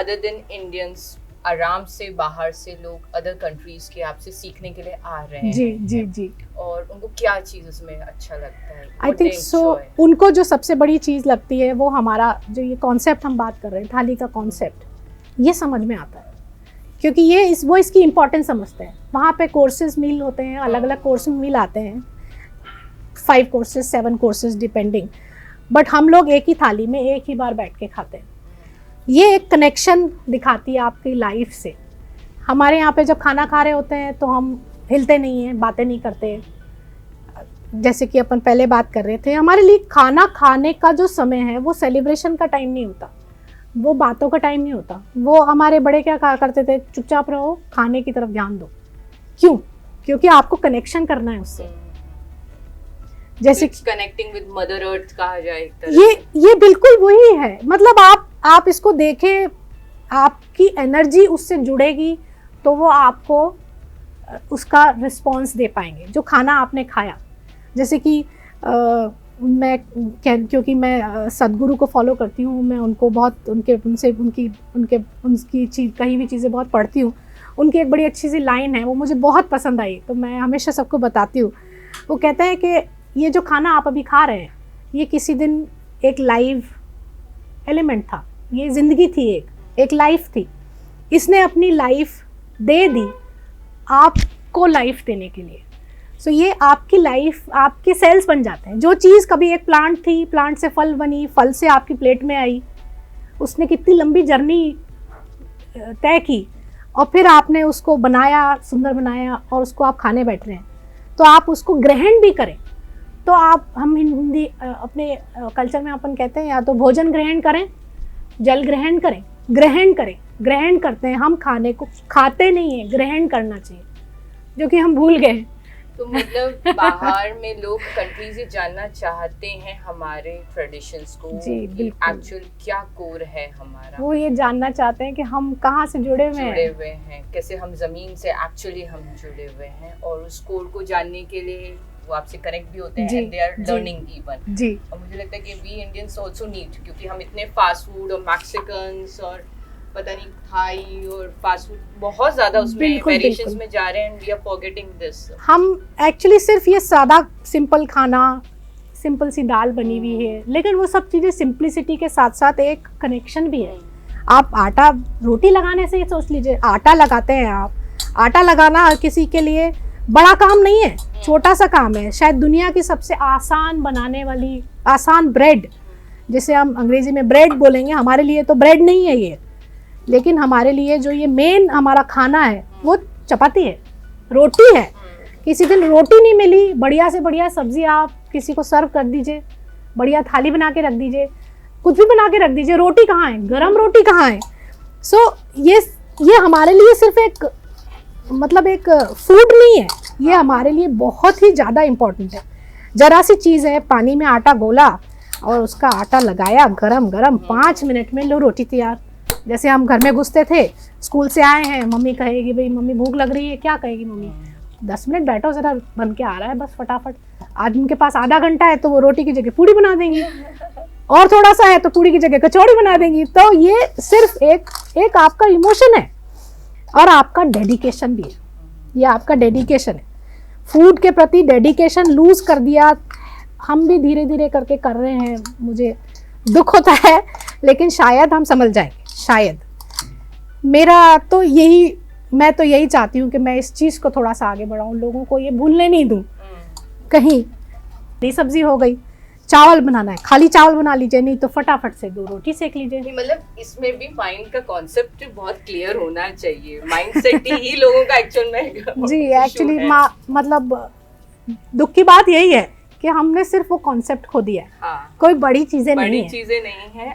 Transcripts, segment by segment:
Other than Indians आराम से बाहर से लोग अदर कंट्रीज के आपसे सीखने के लिए आ रहे हैं? जी जी जी। और उनको क्या चीज़ उसमें अच्छा लगता है? आई थिंक सो उनको जो सबसे बड़ी चीज़ लगती है वो हमारा जो ये कॉन्सेप्ट हम बात कर रहे हैं, थाली का कॉन्सेप्ट, ये समझ में आता है, क्योंकि वो इसकी इम्पोर्टेंस समझते हैं। वहाँ पे कोर्सेज मील होते हैं, अलग अलग कोर्स मील आते हैं, 5 कोर्सेज 7 कोर्सेज डिपेंडिंग, बट हम लोग एक ही थाली में एक ही बार बैठ के खाते हैं। ये एक कनेक्शन दिखाती है आपकी लाइफ से। हमारे यहाँ पे जब खाना खा रहे होते हैं तो हम हिलते नहीं हैं, बातें नहीं करते, जैसे कि अपन पहले बात कर रहे थे। हमारे लिए खाना खाने का जो समय है वो सेलिब्रेशन का टाइम नहीं होता, वो बातों का टाइम नहीं होता। वो हमारे बड़े क्या कहा करते थे, चुपचाप रहो, खाने की तरफ ध्यान दो। क्यों? क्योंकि आपको कनेक्शन करना है उससे। जैसे कनेक्टिंग विद मदर अर्थ कहा जाए एक तरह से। ये बिल्कुल वही है। मतलब आप इसको देखें, आपकी एनर्जी उससे जुड़ेगी तो वो आपको उसका रिस्पॉन्स दे पाएंगे। जो खाना आपने खाया, जैसे कि क्योंकि मैं सदगुरु को फॉलो करती हूँ, मैं उनको बहुत उनकी चीज़ कहीं भी चीज़ें बहुत पढ़ती हूँ। उनकी एक बड़ी अच्छी सी लाइन है, वो मुझे बहुत पसंद आई, तो मैं हमेशा सबको बताती हूँ। वो कहते हैं कि ये जो खाना आप अभी खा रहे हैं, ये किसी दिन एक लाइव एलिमेंट था, ये ज़िंदगी थी, एक लाइफ थी। इसने अपनी लाइफ दे दी आपको लाइफ देने के लिए। सो ये आपकी लाइफ, आपके सेल्स बन जाते हैं। जो चीज़ कभी एक प्लांट थी, प्लांट से फल बनी, फल से आपकी प्लेट में आई, उसने कितनी लंबी जर्नी तय की, और फिर आपने उसको बनाया, सुंदर बनाया, और उसको आप खाने बैठ रहे हैं। तो आप उसको ग्रहण भी करें। तो हम हिंदी अपने कल्चर में अपन कहते हैं, या तो भोजन ग्रहण करें, जल ग्रहण करें, ग्रहण करें। ग्रहण करते हैं हम, खाने को खाते नहीं है, ग्रहण करना चाहिए, जो कि हम भूल गए। तो मतलब बाहर में लोग कंट्रीज ये जानना चाहते हैं हमारे ट्रेडिशंस को, कि एक्चुअल क्या कोर है हमारा। वो ये जानना चाहते हैं कि हम कहाँ से जुड़े हुए हैं, कैसे हम जमीन से एक्चुअली हम जुड़े हुए हैं, और उस कोर को जानने के लिए वो आपसे कनेक्ट भी होते हैं, and they are learning even. जी। और मुझे लगता है कि वी इंडियंस आल्सो नीड, क्योंकि हम इतने फास्ट फूड और मैक्सिकन्स और पता नहीं थाई और फास्ट फूड बहुत ज्यादा उसमें वेरिएशंस में जा रहे हैं, and we are forgetting this. हम एक्चुअली सिर्फ ये सादा सिंपल खाना, सिंपल सी दाल बनी हुई है, लेकिन वो सब चीज़ें सिंप्लिसिटी के साथ साथ एक कनेक्शन भी है। आप आटा, रोटी लगाने से ही सोच लीजिए, आटा लगाते हैं आप, आटा लगाना किसी के लिए बड़ा काम नहीं है, छोटा सा काम है। शायद दुनिया की सबसे आसान बनाने वाली, आसान ब्रेड, जिसे हम अंग्रेजी में ब्रेड बोलेंगे, हमारे लिए तो ब्रेड नहीं है ये, लेकिन हमारे लिए जो ये मेन हमारा खाना है वो चपाती है, रोटी है। किसी दिन रोटी नहीं मिली, बढ़िया से बढ़िया सब्जी आप किसी को सर्व कर दीजिए, बढ़िया थाली बना के रख दीजिए, कुछ भी बना के रख दीजिए, रोटी कहाँ है, गरम रोटी कहाँ है। सो ये हमारे लिए सिर्फ एक मतलब एक फूड नहीं है, ये हमारे लिए बहुत ही ज़्यादा इम्पोर्टेंट है। ज़रा सी चीज़ है, पानी में आटा गोला और उसका आटा लगाया, गरम गरम 5 मिनट में लो रोटी तैयार। जैसे हम घर में घुसते थे, स्कूल से आए हैं, मम्मी कहेगी भाई मम्मी भूख लग रही है, क्या कहेगी मम्मी, 10 मिनट बैठो, ज़रा बन के आ रहा है बस फटाफट। आज उनके पास आधा घंटा है तो वो रोटी की जगह पूड़ी बना देंगी, और थोड़ा सा है तो पूड़ी की जगह कचौड़ी बना देंगी। तो ये सिर्फ एक आपका इमोशन है और आपका डेडिकेशन भी है, ये आपका डेडिकेशन है। फूड के प्रति डेडिकेशन लूज कर दिया, हम भी धीरे धीरे करके कर रहे हैं, मुझे दुख होता है, लेकिन शायद हम समझ जाएंगे, शायद। मेरा तो यही, मैं तो यही चाहती हूँ कि मैं इस चीज़ को थोड़ा सा आगे बढ़ाऊँ, लोगों को ये भूलने नहीं दूँ। कहीं नई सब्जी हो गई, चावल बनाना है, खाली चावल बना लीजिए, नहीं तो फटाफट से 2 रोटी सेक लीजिए। मतलब इसमें भी माइंड का कॉन्सेप्ट बहुत क्लियर होना चाहिए, माइंडसेट ही लोगों का एक्चुअल में जी एक्चुअली मतलब दुख की बात यही है कि हमने सिर्फ वो कॉन्सेप्ट खो दिया है। हाँ, कोई बड़ी चीजें नहीं है।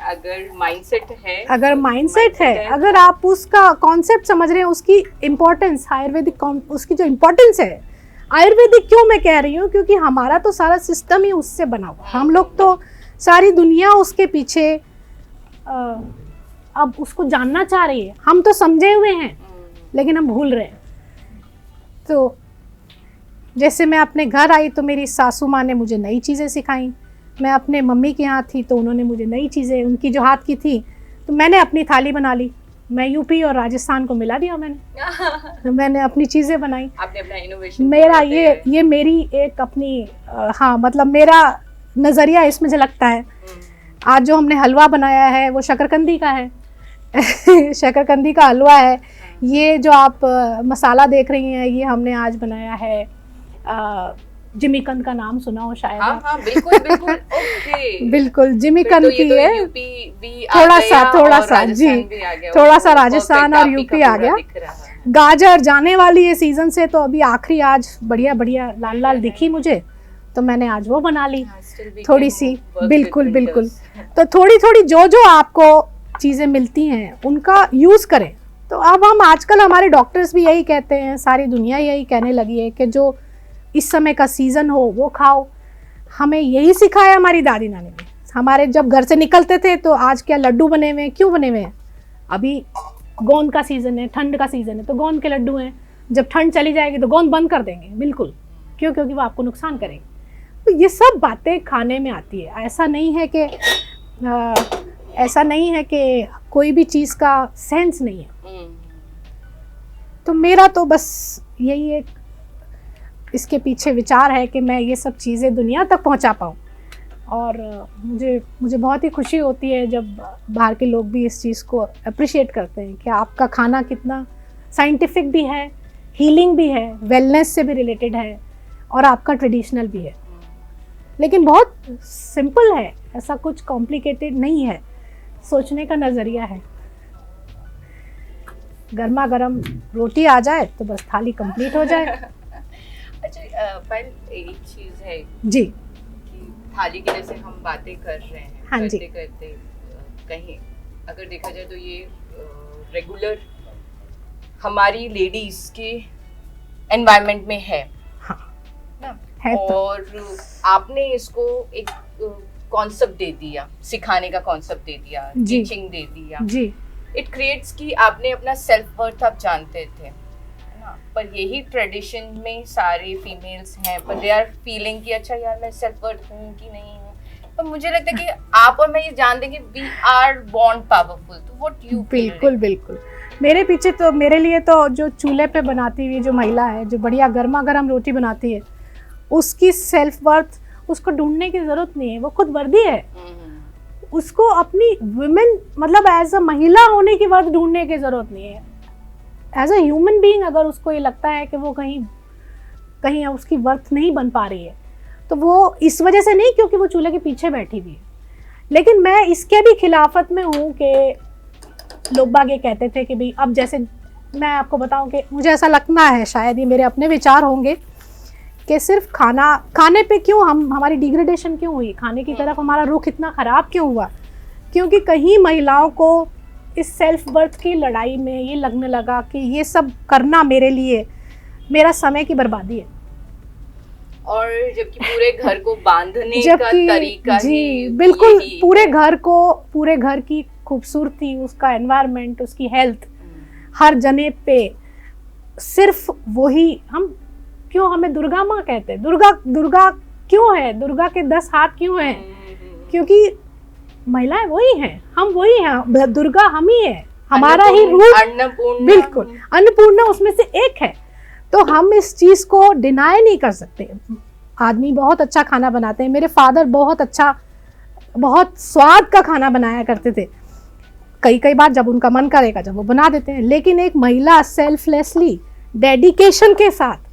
अगर माइंडसेट है, अगर आप उसका कॉन्सेप्ट समझ रहे हैं, उसकी इम्पोर्टेंस, आयुर्वेदिक उसकी जो इम्पोर्टेंस है, आयुर्वेदिक क्यों मैं कह रही हूँ, क्योंकि हमारा तो सारा सिस्टम ही उससे बना हुआ है। हम लोग तो सारी दुनिया उसके पीछे अब उसको जानना चाह रही है। हम तो समझे हुए हैं लेकिन हम भूल रहे हैं। तो जैसे मैं अपने घर आई तो मेरी सासू माँ ने मुझे नई चीज़ें सिखाई, मैं अपने मम्मी के यहाँ थी तो उन्होंने मुझे नई चीज़ें, उनकी जो हाथ की थी, तो मैंने अपनी थाली बना ली, मैं यूपी और राजस्थान को मिला दिया मैंने। मैंने अपनी चीज़ें बनाई, आपने अपना इनोवेशन, मेरा ये मेरी एक अपनी हाँ मतलब मेरा नज़रिया इसमें झलकता है। आज जो हमने हलवा बनाया है वो शकरकंदी का है शकरकंदी का हलवा है। ये जो आप मसाला देख रही हैं ये हमने आज बनाया है। जिमीकंद का नाम सुना हो शायद। हाँ, बिल्कुल बिल्कुल। ओके, बिल्कुल जिमीकंद तो की तो है। यूपी भी आ थोड़ा सा जी, थोड़ा सा राजस्थान और यूपी आ गया। गाजर जाने वाली है सीजन से, तो अभी आखिरी आज बढ़िया बढ़िया लाल लाल दिखी मुझे, तो मैंने आज वो बना ली थोड़ी सी। बिल्कुल बिल्कुल। तो थोड़ी थोड़ी जो आपको चीज़ें मिलती हैं उनका यूज़ करें। तो अब हम आजकल हमारे डॉक्टर्स भी यही कहते हैं, सारी दुनिया यही कहने लगी है कि जो इस समय का सीज़न हो वो खाओ। हमें यही सिखाया हमारी दादी नानी ने। हमारे जब घर से निकलते थे तो आज क्या लड्डू बने हुए हैं, क्यों बने हुए हैं? अभी गोंद का सीज़न है, ठंड का सीज़न है, तो गोंद के लड्डू हैं। जब ठंड चली जाएगी तो गोंद बंद कर देंगे, बिल्कुल। क्यों? क्योंकि वो आपको नुकसान करेंगे। तो ये सब बातें खाने में आती है। ऐसा नहीं है कि कोई भी चीज़ का सेंस नहीं है। तो मेरा तो बस यही एक इसके पीछे विचार है कि मैं ये सब चीज़ें दुनिया तक पहुंचा पाऊँ। और मुझे बहुत ही खुशी होती है जब बाहर के लोग भी इस चीज़ को अप्रिशिएट करते हैं कि आपका खाना कितना साइंटिफिक भी है, हीलिंग भी है, वेलनेस से भी रिलेटेड है और आपका ट्रेडिशनल भी है। लेकिन बहुत सिंपल है, ऐसा कुछ कॉम्प्लिकेटेड नहीं है। सोचने का नज़रिया है। गर्मा गर्म रोटी आ जाए तो बस थाली कंप्लीट हो जाए। अच्छा, पहले एक चीज़ है जी कि थाली की जैसे हम बातें कर रहे हैं, हाँ करते जी। करते कहीं अगर देखा जाए तो ये रेगुलर हमारी लेडीज के एनवायरनमेंट में है हाँ ना। है तो। और आपने इसको एक कॉन्सेप्ट दे दिया, सिखाने का कॉन्सेप्ट दे दिया, जी। टीचिंग दे दिया। जी इट क्रिएट्स कि आपने अपना सेल्फ वर्थ आप जानते थे, है ना। पर यही ट्रेडिशन में सारे फीमेल्स हैं, पर दे आर फीलिंग कि अच्छा यार मैं सेल्फ वर्थ हूँ कि नहीं हूँ। पर मुझे लगता है कि आप और मैं ये जानते हैं कि वी आर बॉर्न पावरफुल। तो व्हाट यू बिल्कुल बिल्कुल। मेरे पीछे तो मेरे लिए तो जो चूल्हे पे बनाती हुई जो महिला है, जो बढ़िया गर्मा गर्म रोटी बनाती है, उसकी सेल्फ वर्थ उसको ढूंढने की ज़रूरत नहीं है, वो खुद वर्दी है। उसको अपनी वुमेन मतलब एज अ महिला होने की वर्थ ढूंढने की ज़रूरत नहीं है। एज अ ह्यूमन बीइंग अगर उसको ये लगता है कि वो कहीं उसकी वर्थ नहीं बन पा रही है, तो वो इस वजह से नहीं क्योंकि वो चूल्हे के पीछे बैठी हुई है। लेकिन मैं इसके भी खिलाफत में हूँ कि लोग बाग ये कहते थे कि भाई अब जैसे मैं आपको बताऊं कि मुझे ऐसा लगता है, शायद ये मेरे अपने विचार होंगे, कि सिर्फ खाने पे क्यों हमारी डिग्रेडेशन क्यों हुई, खाने की तरफ हमारा रुख इतना ख़राब क्यों हुआ? क्योंकि कहीं महिलाओं को इस सेल्फ वर्थ की लड़ाई में ये लगने लगा कि ये सब करना मेरे लिए मेरा समय की बर्बादी है। और जबकि पूरे घर को बांधने का तरीका जी बिल्कुल, पूरे घर की खूबसूरती, उसका एनवायरनमेंट, उसकी हेल्थ, हर जने पे सिर्फ वही हम क्यों हमें दुर्गा माँ कहते हैं? दुर्गा क्यों है? दुर्गा के 10 हाथ क्यों हैं? क्योंकि महिलाएं वही हैं, हम वही हैं, दुर्गा हम ही है, हमारा ही रूप। बिल्कुल, अन्नपूर्णा उसमें से एक है। तो हम इस चीज़ को डिनाई नहीं कर सकते। आदमी बहुत अच्छा खाना बनाते हैं, मेरे फादर बहुत स्वाद का खाना बनाया करते थे। कई बार जब उनका मन करेगा जब वो बना देते हैं। लेकिन एक महिला सेल्फलेसली डेडिकेशन के साथ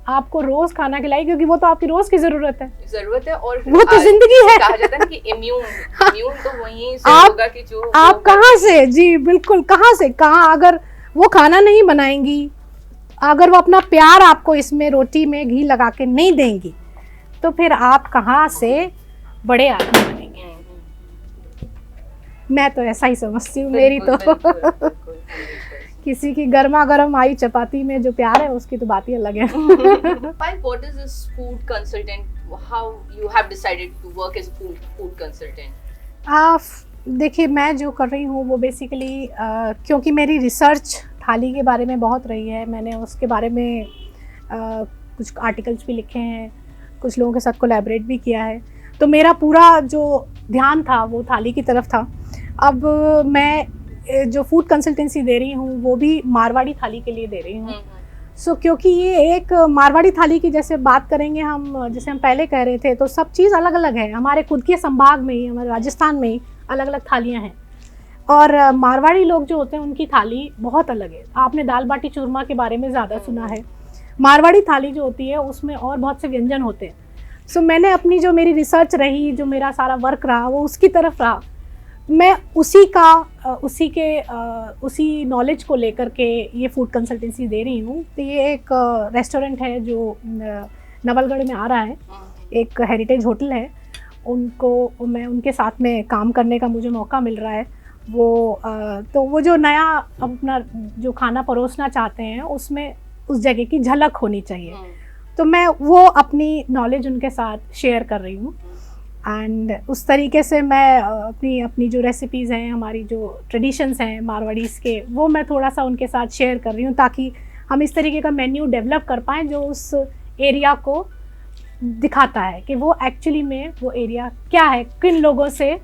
आपको रोज खाना खिलाई, क्योंकि वो तो आपकी रोज की जरूरत है और वो तो जिंदगी है। कहा जाता है ना कि इम्यून तो वहीं से होगा कि जो आप कहाँ से, जी बिल्कुल, कहाँ अगर वो खाना नहीं बनाएंगी, अगर वो अपना प्यार आपको इसमें रोटी में घी लगा के नहीं देंगी, तो फिर आप कहाँ से बड़े आदमी बनेंगे? मैं तो ऐसा ही समझती हूँ। मेरी तो किसी की गर्मा गर्म आई चपाती में जो प्यार है उसकी तो बात ही अलग है। What is this food consultant? How you have decided to work as a food consultant? देखिए, मैं जो कर रही हूँ वो बेसिकली क्योंकि मेरी रिसर्च थाली के बारे में बहुत रही है, मैंने उसके बारे में कुछ आर्टिकल्स भी लिखे हैं, कुछ लोगों के साथ कोलैबोरेट भी किया है। तो मेरा पूरा जो ध्यान था वो थाली की तरफ था। अब मैं जो फूड कंसल्टेंसी दे रही हूँ वो भी मारवाड़ी थाली के लिए दे रही हूँ। सो क्योंकि ये एक मारवाड़ी थाली की जैसे बात करेंगे हम, जैसे हम पहले कह रहे थे, तो सब चीज़ अलग अलग है। हमारे खुद के संभाग में ही, हमारे राजस्थान में ही अलग अलग थालियाँ हैं, और मारवाड़ी लोग जो होते हैं उनकी थाली बहुत अलग है। आपने दाल बाटी चूरमा के बारे में ज़्यादा सुना है। मारवाड़ी थाली जो होती है उसमें और बहुत से व्यंजन होते हैं। सो मैंने अपनी जो मेरी रिसर्च रही, जो मेरा सारा वर्क रहा, वो उसकी तरफ रहा। मैं उसी नॉलेज को लेकर के ये फूड कंसल्टेंसी दे रही हूँ। तो ये एक रेस्टोरेंट है जो नवलगढ़ में आ रहा है, एक हेरिटेज होटल है, उनको मैं उनके साथ में काम करने का मुझे मौका मिल रहा है। तो वो जो नया अपना जो खाना परोसना चाहते हैं उसमें उस जगह की झलक होनी चाहिए। तो मैं वो अपनी नॉलेज उनके साथ शेयर कर रही हूँ, एंड उस तरीके से मैं अपनी जो रेसिपीज़ हैं, हमारी जो ट्रेडिशंस हैं मारवाड़ीज़ के, वो मैं थोड़ा सा उनके साथ शेयर कर रही हूँ, ताकि हम इस तरीके का मेन्यू डेवलप कर पाएँ जो उस एरिया को दिखाता है कि वो एक्चुअली में वो एरिया क्या है, किन लोगों से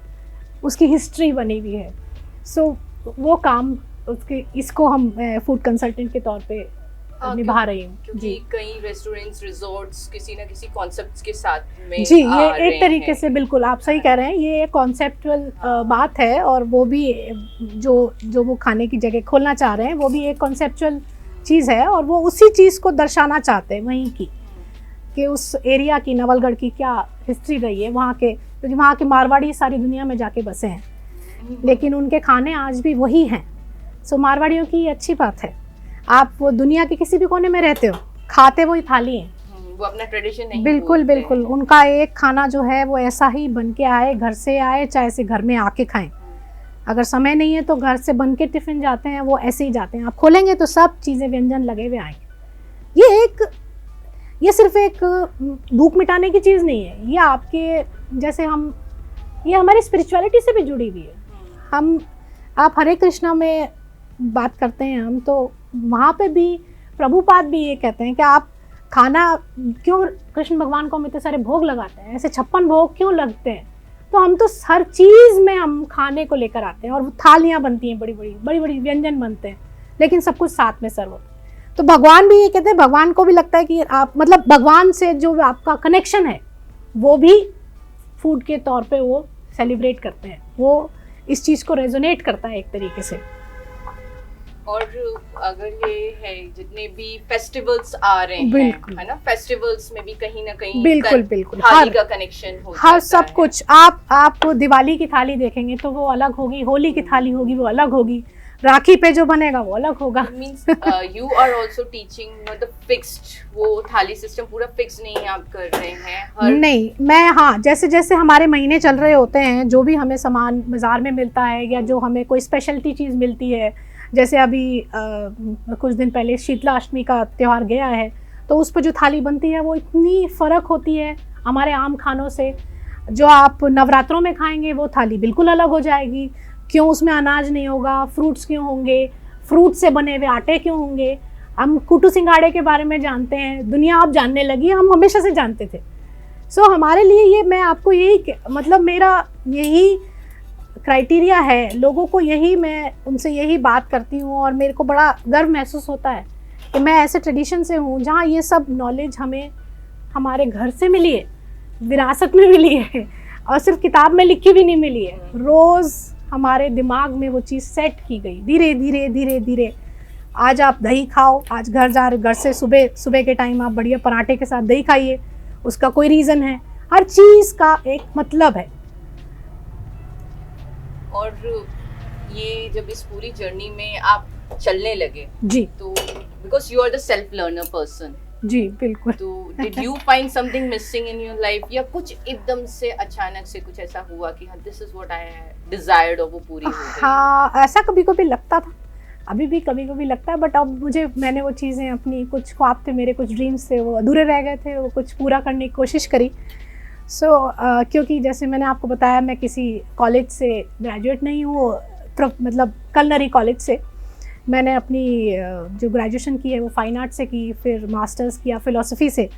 उसकी हिस्ट्री बनी हुई है। सो वो काम इसको हम फूड कंसल्टेंट के तौर पे निभा रही हूँ। क्योंकि कई रेस्टोरेंट्स, रिजॉर्ट्स किसी ना किसी कॉन्सेप्ट्स के साथ में जी, ये एक तरीके से बिल्कुल आप सही कह रहे हैं, ये एक कॉन्सेप्चुअल बात है, और वो भी जो वो खाने की जगह खोलना चाह रहे हैं वो भी एक कॉन्सेप्चुअल चीज़ है, और वो उसी चीज़ को दर्शाना चाहते हैं वहीं की, कि उस एरिया की, नवलगढ़ की क्या हिस्ट्री रही है वहाँ के, क्योंकि वहाँ के मारवाड़ी सारी दुनिया में जाके बसे हैं, लेकिन उनके खाने आज भी वही हैं। सो मारवाड़ियों की ये अच्छी बात है, आप वो दुनिया के किसी भी कोने में रहते हो, खाते वही थाली हैं, वो अपना ट्रेडिशन नहीं बिल्कुल बिल्कुल। उनका एक खाना जो है वो ऐसा ही बन के आए, घर से आए, चाहे से घर में आके खाएं। अगर समय नहीं है तो घर से बन के टिफ़िन जाते हैं, वो ऐसे ही जाते हैं। आप खोलेंगे तो सब चीज़ें, व्यंजन लगे हुए आएंगे। ये सिर्फ एक भूख मिटाने की चीज़ नहीं है, ये आपके जैसे ये हमारी स्पिरिचुअलिटी से भी जुड़ी हुई है। आप हरे कृष्णा में बात करते हैं हम, तो वहाँ पे भी प्रभुपाद भी ये कहते हैं कि आप खाना क्यों, कृष्ण भगवान को हम इतने सारे भोग लगाते हैं, ऐसे 56 भोग क्यों लगते हैं? तो हम तो हर चीज़ में हम खाने को लेकर आते हैं, और वो थालियाँ बनती हैं, बड़ी बड़ी व्यंजन बनते हैं, लेकिन सब कुछ साथ में सर्व होता है। तो भगवान भी ये कहते हैं, भगवान को भी लगता है कि आप मतलब भगवान से जो आपका कनेक्शन है वो भी फूड के तौर पे वो सेलिब्रेट करते हैं, वो इस चीज़ को रेजोनेट करता है एक तरीके से। और अगर ये है जितने भी फेस्टिवल्स आ रहे हैं, है ना, फेस्टिवल्स में भी कहीं ना कहीं बिल्कुल थाली का कनेक्शन हो हर सब कुछ। आप दिवाली की थाली देखेंगे तो वो अलग होगी, होली की थाली होगी वो अलग होगी, राखी पे जो बनेगा वो अलग होगा। Means you are also teaching not the fixed, वो थाली सिस्टम पूरा फिक्स नहीं है, आप कर रहे हैं नहीं, मैं जैसे जैसे हमारे महीने चल रहे होते हैं, जो भी हमें सामान बाजार में मिलता है या जो हमें कोई स्पेशलिटी चीज़ मिलती है, जैसे अभी कुछ दिन पहले शीतला अष्टमी का त्यौहार गया है, तो उस पर जो थाली बनती है वो इतनी फ़र्क होती है हमारे आम खानों से। जो आप नवरात्रों में खाएंगे वो थाली बिल्कुल अलग हो जाएगी। क्यों? उसमें अनाज नहीं होगा, फ्रूट्स क्यों होंगे, फ्रूट से बने हुए आटे क्यों होंगे। हम कुटू सिंगाड़े के बारे में जानते हैं, दुनिया अब जानने लगी, हम हमेशा से जानते थे। सो हमारे लिए ये, मैं आपको यही मतलब मेरा यही क्राइटेरिया है, लोगों को यही, मैं उनसे यही बात करती हूँ, और मेरे को बड़ा गर्व महसूस होता है कि मैं ऐसे ट्रेडिशन से हूँ जहाँ ये सब नॉलेज हमें हमारे घर से मिली है, विरासत में मिली है, और सिर्फ किताब में लिखी भी नहीं मिली है। रोज़ हमारे दिमाग में वो चीज़ सेट की गई धीरे धीरे धीरे धीरे। आज आप दही खाओ, आज घर से सुबह के टाइम आप बढ़िया पराठे के साथ दही खाइए, उसका कोई रीज़न है। हर चीज़ का एक मतलब है। और ये जब इस पूरी जर्नी में आप चलने लगे जी, तो because you are the self learner person, जी बिल्कुल, तो did you find something missing in your life, या कुछ एकदम से अचानक से कुछ ऐसा हुआ कि हाँ this is what I desired, और वो पूरी हो गई? हाँ, ऐसा कभी कभी लगता था, अभी भी कभी कभी लगता है, बट अब मैंने वो चीज़ें, अपनी कुछ ख्वाब थे, मेरे कुछ ड्रीम्स थे, वो अधूरे रह गए थे, वो कुछ पूरा करने की कोशिश करी। क्योंकि जैसे मैंने आपको बताया, मैं किसी कॉलेज से ग्रेजुएट नहीं हूँ, मतलब कलनरी कॉलेज से। मैंने अपनी जो ग्रेजुएशन की है वो फाइन आर्ट से की, फिर मास्टर्स किया फ़िलासफ़ी से,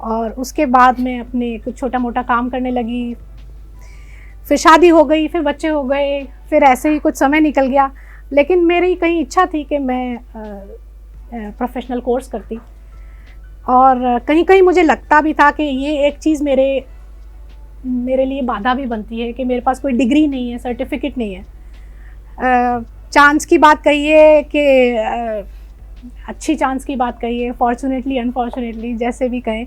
और उसके बाद मैं अपने कुछ छोटा मोटा काम करने लगी। फिर शादी हो गई, फिर बच्चे हो गए, फिर ऐसे ही कुछ समय निकल गया। लेकिन मेरी कहीं इच्छा थी कि मैं प्रोफेशनल कोर्स करती, और कहीं कहीं मुझे लगता भी था कि ये एक चीज़ मेरे लिए बाधा भी बनती है कि मेरे पास कोई डिग्री नहीं है, सर्टिफिकेट नहीं है। चांस की बात कहिए कि अच्छी चांस की बात कहिए, फॉर्चुनेटली अनफॉर्चुनेटली जैसे भी कहें,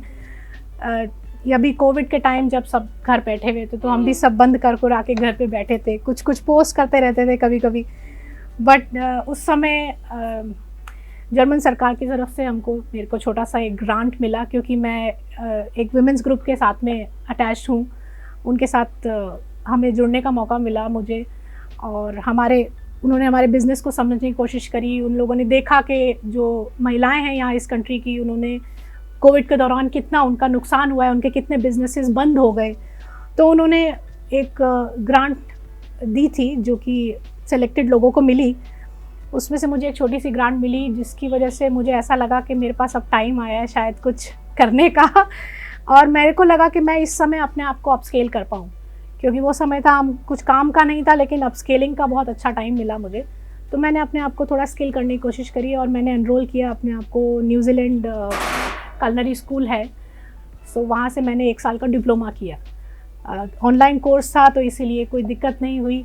अभी कोविड के टाइम जब सब घर बैठे हुए थे तो हम भी सब बंद कर आके घर पे बैठे थे, कुछ कुछ पोस्ट करते रहते थे कभी कभी। बट उस समय जर्मन सरकार की तरफ से मेरे को छोटा सा एक ग्रांट मिला, क्योंकि मैं एक वुमेंस ग्रुप के साथ में अटैच्ड हूँ, उनके साथ हमें जुड़ने का मौका मिला मुझे। और उन्होंने हमारे बिज़नेस को समझने की कोशिश करी। उन लोगों ने देखा कि जो महिलाएं हैं यहाँ इस कंट्री की, उन्होंने कोविड के दौरान कितना उनका नुकसान हुआ है, उनके कितने बिजनेसेस बंद हो गए। तो उन्होंने एक ग्रांट दी थी जो कि सेलेक्टेड लोगों को मिली। उसमें से मुझे एक छोटी सी ग्रांट मिली, जिसकी वजह से मुझे ऐसा लगा कि मेरे पास अब टाइम आया है शायद कुछ करने का। और मेरे को लगा कि मैं इस समय अपने आप को अपस्केल कर पाऊँ, क्योंकि वो समय था कुछ काम का नहीं था, लेकिन अपस्केलिंग का बहुत अच्छा टाइम मिला मुझे। तो मैंने अपने आप को थोड़ा स्किल करने की कोशिश करी और मैंने एनरोल किया अपने आप को न्यूजीलैंड कलनरी स्कूल है। सो वहाँ से मैंने 1 साल का डिप्लोमा किया। ऑनलाइन कोर्स था तो इसीलिए कोई दिक्कत नहीं हुई,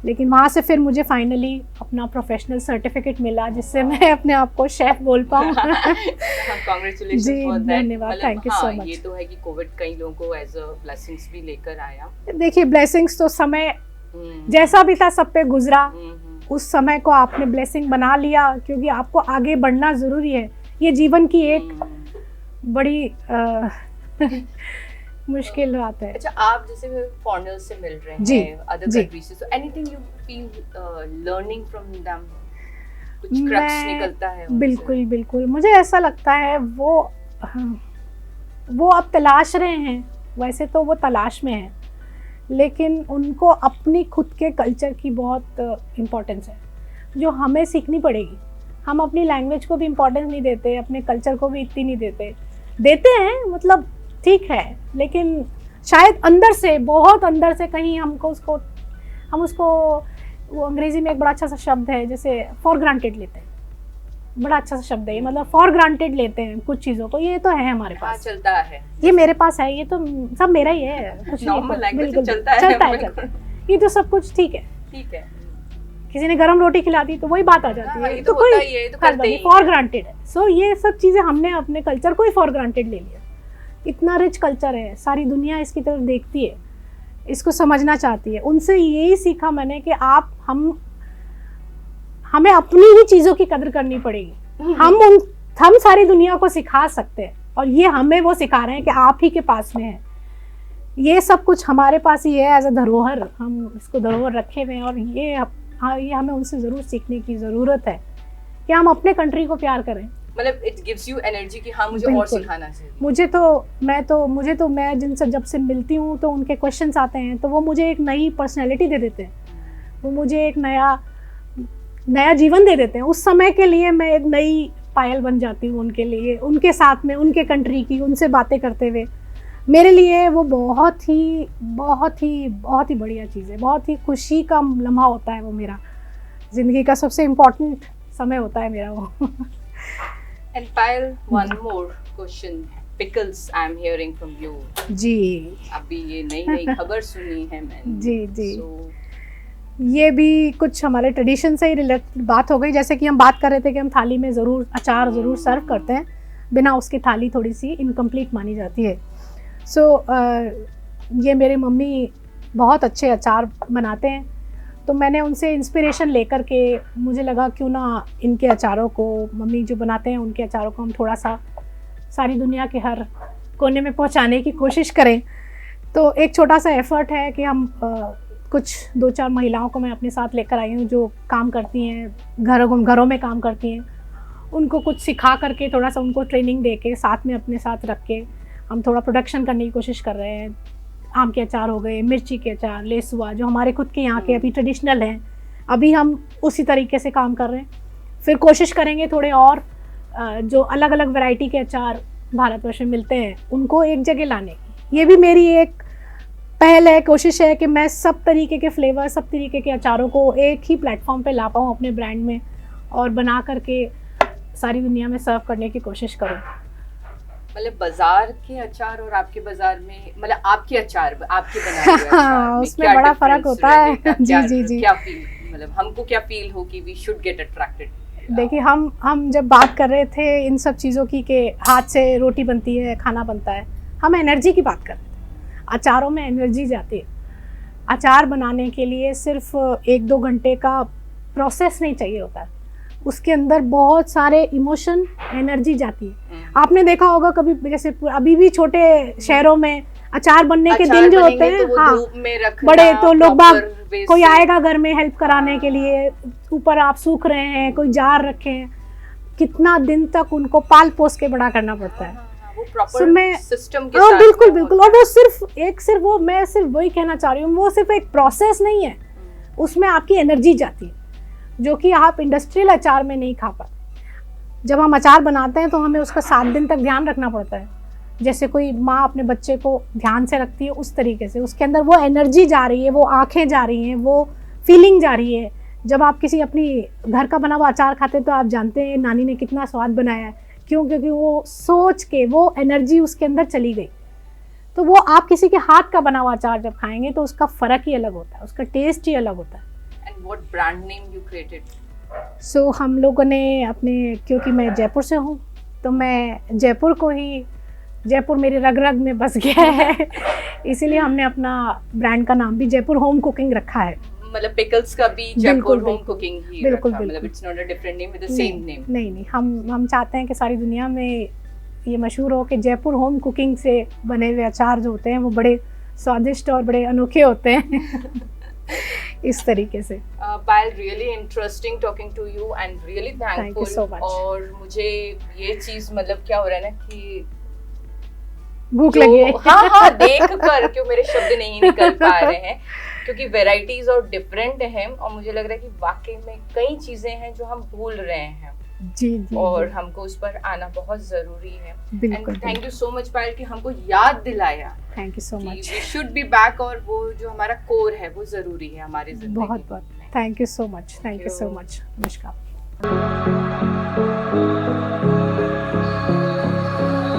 लेकिन वहाँ से फिर मुझे फाइनली अपना प्रोफेशनल सर्टिफिकेट मिला, जिससे मैं अपने आप को शेफ़ बोल पाऊँ। Congratulations for that. धन्यवाद, थैंक यू सो मच। ये तो है कि कोविड कई लोगों को एज अ ब्लेसिंग्स भी लेकर आया। देखिए, ब्लेसिंग्स तो समय जैसा भी था सब पे गुजरा। उस समय को आपने ब्लेसिंग बना लिया, क्योंकि आपको आगे बढ़ना ज़रूरी है। ये जीवन की एक बड़ी मुश्किल बात है। अच्छा, आप जैसे फॉरेनर्स से मिल रहे हैं, अदर कंट्रीज से, so anything you feel learning from them, कुछ क्रक्स निकलता है उनसे? बिल्कुल बिल्कुल, मुझे ऐसा लगता है वो अब तलाश रहे हैं। वैसे तो वो तलाश में है, लेकिन उनको अपनी खुद के कल्चर की बहुत इम्पोर्टेंस है, जो हमें सीखनी पड़ेगी। हम अपनी लैंग्वेज को भी इम्पोर्टेंस नहीं देते, अपने कल्चर को भी इतनी नहीं देते हैं, मतलब ठीक है, लेकिन शायद अंदर से, बहुत अंदर से कहीं हम उसको वो अंग्रेजी में एक बड़ा अच्छा सा शब्द है, जैसे फॉर ग्रांटेड लेते हैं। बड़ा अच्छा सा शब्द है ये, मतलब फॉर ग्रांटेड लेते हैं कुछ चीज़ों को। ये तो है हमारे पास, चलता है, ये मेरे पास है, ये तो सब मेरा ही है, कुछ बिल्कुल चलता है। ये तो सब कुछ ठीक है। किसी ने गरम रोटी खिला दी तो वही बात आ जाती है, तो कोई फॉर ग्रांटेड है। सो ये सब चीज़ें हमने अपने कल्चर को ही फॉर ग्रांटेड ले लिया। इतना रिच कल्चर है, सारी दुनिया इसकी तरफ देखती है, इसको समझना चाहती है। उनसे यही सीखा मैंने कि हमें अपनी ही चीज़ों की कदर करनी पड़ेगी। हम सारी दुनिया को सिखा सकते हैं, और ये हमें वो सिखा रहे हैं कि आप ही के पास में है, ये सब कुछ हमारे पास ही है एज अ धरोहर। हम इसको धरोहर रखे हुए हैं, और ये हमें उनसे ज़रूर सीखने की ज़रूरत है कि हम अपने कंट्री को प्यार करें। मतलब इट गिव्स यू एनर्जी कि हाँ, मुझे और सिखाना चाहिए। मैं जिनसे जब से मिलती हूँ तो उनके क्वेश्चंस आते हैं, तो वो मुझे एक नई पर्सनैलिटी दे देते हैं, वो मुझे एक नया जीवन दे देते हैं। उस समय के लिए मैं एक नई पायल बन जाती हूँ उनके लिए, उनके साथ में, उनके कंट्री की, उनसे बातें करते हुए। मेरे लिए वो बहुत ही बढ़िया चीज़ है, बहुत ही खुशी का लम्हा होता है वो। मेरा ज़िंदगी का सबसे इम्पोर्टेंट समय होता है मेरा वो। And Payal, one more question. Pickles, I'm hearing from you. जी, अभी ये नई खबर सुनी है मैंने। जी। ये भी कुछ हमारे ट्रेडिशन से ही रिलेटेड बात हो गई। जैसे कि हम बात कर रहे थे कि हम थाली में ज़रूर अचार ज़रूर सर्व करते हैं, बिना उसकी थाली थोड़ी सी इनकम्प्लीट मानी जाती है। ये मेरे मम्मी बहुत अच्छे अचार बनाते हैं, तो मैंने उनसे इंस्पिरेशन लेकर के मुझे लगा क्यों ना इनके अचारों को, मम्मी जो बनाते हैं उनके अचारों को, हम थोड़ा सा सारी दुनिया के हर कोने में पहुंचाने की कोशिश करें। तो एक छोटा सा एफ़र्ट है कि हम कुछ 2-4 महिलाओं को मैं अपने साथ लेकर आई हूँ, जो काम करती हैं, घरों में काम करती हैं। उनको कुछ सिखा करके, थोड़ा सा उनको ट्रेनिंग दे के, साथ में अपने साथ रख के हम थोड़ा प्रोडक्शन करने की कोशिश कर रहे हैं। आम के अचार हो गए, मिर्ची के अचार, लेसुआ, जो हमारे खुद के यहाँ के अभी ट्रेडिशनल हैं, अभी हम उसी तरीके से काम कर रहे हैं। फिर कोशिश करेंगे थोड़े और जो अलग अलग वैरायटी के अचार भारतवर्ष में मिलते हैं उनको एक जगह लाने की। ये भी मेरी एक पहले कोशिश है कि मैं सब तरीके के फ्लेवर, सब तरीके के अचारों को एक ही प्लेटफॉर्म पे ला पाऊँ अपने ब्रांड में और बना करके सारी दुनिया में सर्व करने की कोशिश करूँ। मतलब बाजार के अचार और आपके बाजार में, मतलब आपके अचार, आपके बनाए हुए अचार में उसमें बड़ा फर्क होता है। जी जी जी। क्या फील, मतलब हमको क्या फील हो कि वी शुड गेट अट्रैक्टेड? देखिए, हम जब बात कर रहे थे इन सब चीज़ों की कि हाथ से रोटी बनती है, खाना बनता है, हम एनर्जी की बात कर रहे थे। अचारों में एनर्जी जाती है। अचार बनाने के लिए सिर्फ 1-2 घंटे का प्रोसेस नहीं चाहिए होता है, उसके अंदर बहुत सारे इमोशन, एनर्जी जाती है। आपने देखा होगा कभी, जैसे अभी भी छोटे शहरों में अचार बनने के दिन जो होते हैं, हाँ, बड़े तो लोग बाग, कोई आएगा घर में हेल्प कराने के लिए, ऊपर आप सूख रहे हैं, कोई जार रखे हैं, कितना दिन तक उनको पाल पोस के बड़ा करना पड़ता है। वो प्रॉपर सिस्टम के साथ, साथ बिल्कुल बिल्कुल। और वो सिर्फ वो, मैं सिर्फ वही कहना चाह रही हूँ, वो सिर्फ एक प्रोसेस नहीं है, उसमें आपकी एनर्जी जाती है, जो कि आप इंडस्ट्रियल अचार में नहीं खा पाते। जब हम अचार बनाते हैं तो हमें उसका 7 दिन तक ध्यान रखना पड़ता है, जैसे कोई माँ अपने बच्चे को ध्यान से रखती है, उस तरीके से उसके अंदर वो एनर्जी जा रही है, वो आंखें जा रही हैं, वो फीलिंग जा रही है। जब आप किसी अपनी घर का बना हुआ अचार खाते हैं तो आप जानते हैं नानी ने कितना स्वाद बनाया है, क्यों? क्योंकि वो सोच के वो एनर्जी उसके अंदर चली गई। तो वो आप किसी के हाथ का बना हुआ अचार जब खाएंगे तो उसका फ़र्क ही अलग होता है, उसका टेस्ट ही अलग होता है। And what brand name you created? So हम लोगों ने अपने, क्योंकि मैं जयपुर से हूँ तो मैं जयपुर को ही, जयपुर मेरे रग रग में बस गया है, इसीलिए हमने अपना ब्रांड का नाम भी जयपुर होम कुकिंग रखा है। मतलब पिकल्स का भी जयपुर होम कुकिंग ही बिल्कुल रखा, मतलब it's not a different name with the same name. नहीं, हम चाहते हैं कि सारी दुनिया में ये मशहूर हो कि जयपुर होम कुकिंग से बने हुए अचार जो होते हैं वो बड़े स्वादिष्ट और बड़े अनोखे होते हैं। इस तरीके से। Payal, really interesting talking to you and really thankful. so और मुझे ये चीज, मतलब क्या हो रहा है ना कि भूख लगी है। हाँ, देख कर क्यों मेरे शब्द नहीं निकल पा रहे हैं, क्योंकि वेराइटीज और डिफरेंट हैं और मुझे लग रहा है कि वाकई में कई चीजें हैं जो हम भूल रहे हैं। जी, और हमको उस पर आना बहुत जरूरी है। बिल्कुल। Thank you so much Payal कि हमको याद दिलाया। Thank you so much. We should be back, और वो जो हमारा कोर है वो जरूरी है हमारी जिंदगी। बहुत थैंक यू सो मच। नमस्कार।